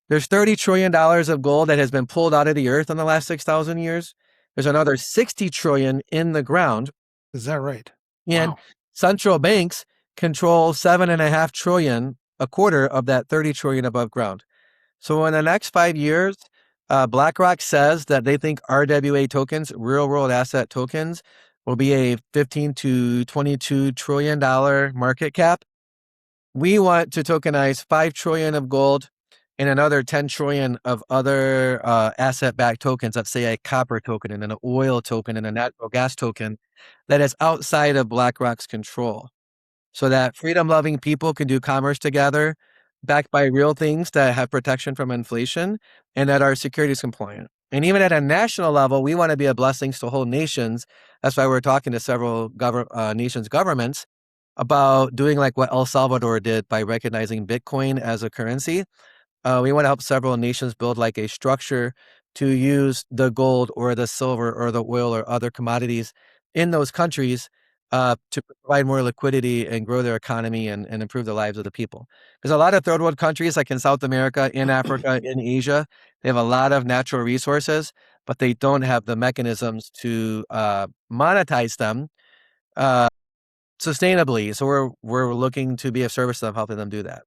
There's $30 trillion of gold that has been pulled out of the earth in the last 6,000 years. There's another 60 trillion in the ground. Is that right? And Wow. central banks control 7.5 trillion, a quarter of that 30 trillion above ground. So in the next 5 years, BlackRock says that they think RWA tokens, real world asset tokens, will be a $15 to $22 trillion market cap. We want to tokenize 5 trillion of gold and another 10 trillion of other asset-backed tokens, let's say a copper token and an oil token and a natural gas token that is outside of BlackRock's control, so that freedom-loving people can do commerce together, backed by real things that have protection from inflation and that are securities compliant. And even at a national level, we want to be a blessing to whole nations. That's why we're talking to several nations' governments about doing like what El Salvador did by recognizing Bitcoin as a currency. We want to help several nations build like a structure to use the gold or the silver or the oil or other commodities in those countries to provide more liquidity and grow their economy and improve the lives of the people. Because a lot of third world countries, like in South America, in Africa, in Asia, they have a lot of natural resources, but they don't have the mechanisms to monetize them sustainably. So we're looking to be of service to them, helping them do that.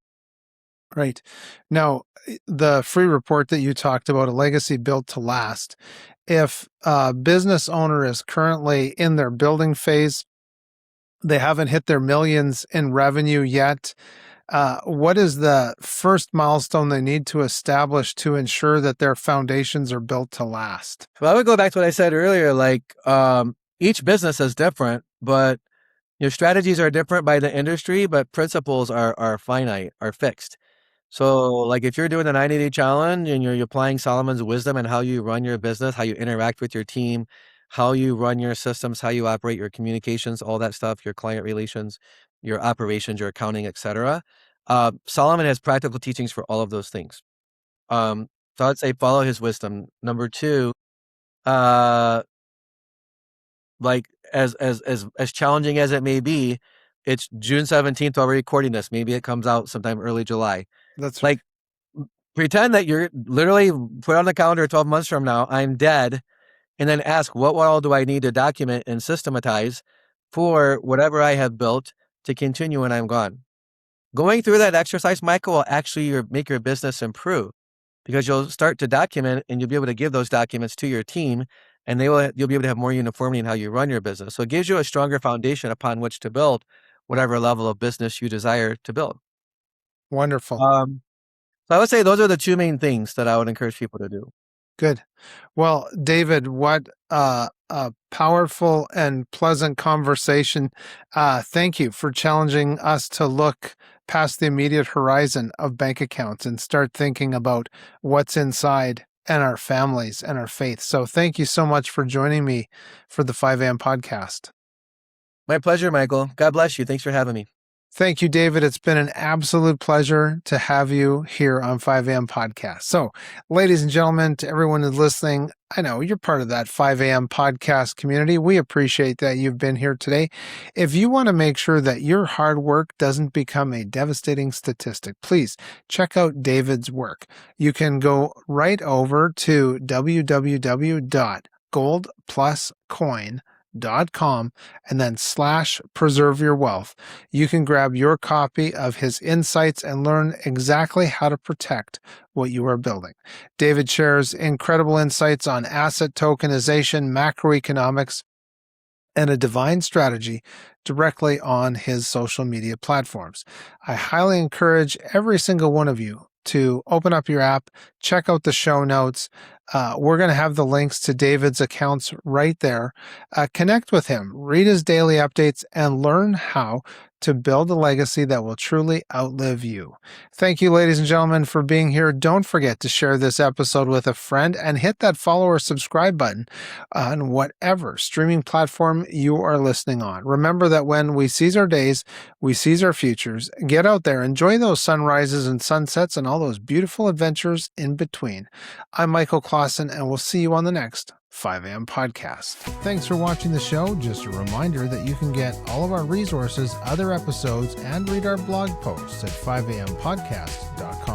Right. Now, the free report that you talked about, a legacy built to last, if a business owner is currently in their building phase, they haven't hit their millions in revenue yet, what is the first milestone they need to establish to ensure that their foundations are built to last? Well, I would go back to what I said earlier, like each business is different, but your strategies are different by the industry, but principles are finite, are fixed. So like if you're doing the 90-day challenge and you're applying Solomon's wisdom and how you run your business, how you interact with your team, how you run your systems, how you operate your communications, all that stuff, your client relations, your operations, your accounting, etc. Solomon has practical teachings for all of those things. So I'd say follow his wisdom. Number 2, like as challenging as it may be, it's June 17th while we're recording this. Maybe it comes out sometime early July. That's Like pretend that you're literally put on the calendar 12 months from now, I'm dead, and then ask what all do I need to document and systematize for whatever I have built to continue when I'm gone. Going through that exercise, Michael, will actually make your business improve because you'll start to document and you'll be able to give those documents to your team and you'll be able to have more uniformity in how you run your business. So it gives you a stronger foundation upon which to build whatever level of business you desire to build. wonderful. So I would say those are the 2 main things that I would encourage people to do. Good. Well, David, what a powerful and pleasant conversation. Thank you for challenging us to look past the immediate horizon of bank accounts and start thinking about what's inside and our families and our faith. So thank you so much for joining me for the 5 a.m. podcast. My pleasure, Michael. God bless you. Thanks for having me. Thank you, David. It's been an absolute pleasure to have you here on 5 a.m. podcast. So, ladies and gentlemen, to everyone who's listening, I know you're part of that 5 a.m. podcast community. We appreciate that you've been here today. If you want to make sure that your hard work doesn't become a devastating statistic, please check out David's work. You can go right over to www.goldpluscoin.com davidritual.com and then /preserve your wealth. You can grab your copy of his insights and learn exactly how to protect what you are building. David shares incredible insights on asset tokenization, macroeconomics, and a divine strategy directly on his social media platforms. I highly encourage every single one of you to open up your app, check out the show notes. We're going to have the links to David's accounts right there. Connect with him, read his daily updates, and learn how to build a legacy that will truly outlive you. Thank you, ladies and gentlemen, for being here. Don't forget to share this episode with a friend and hit that follow or subscribe button on whatever streaming platform you are listening on. Remember that when we seize our days, we seize our futures. Get out there, enjoy those sunrises and sunsets and all those beautiful adventures in between. I'm Michael Klassen, and we'll see you on the next 5 a.m. podcast. Thanks for watching the show. Just a reminder that you can get all of our resources, other episodes, and read our blog posts at 5ampodcast.com.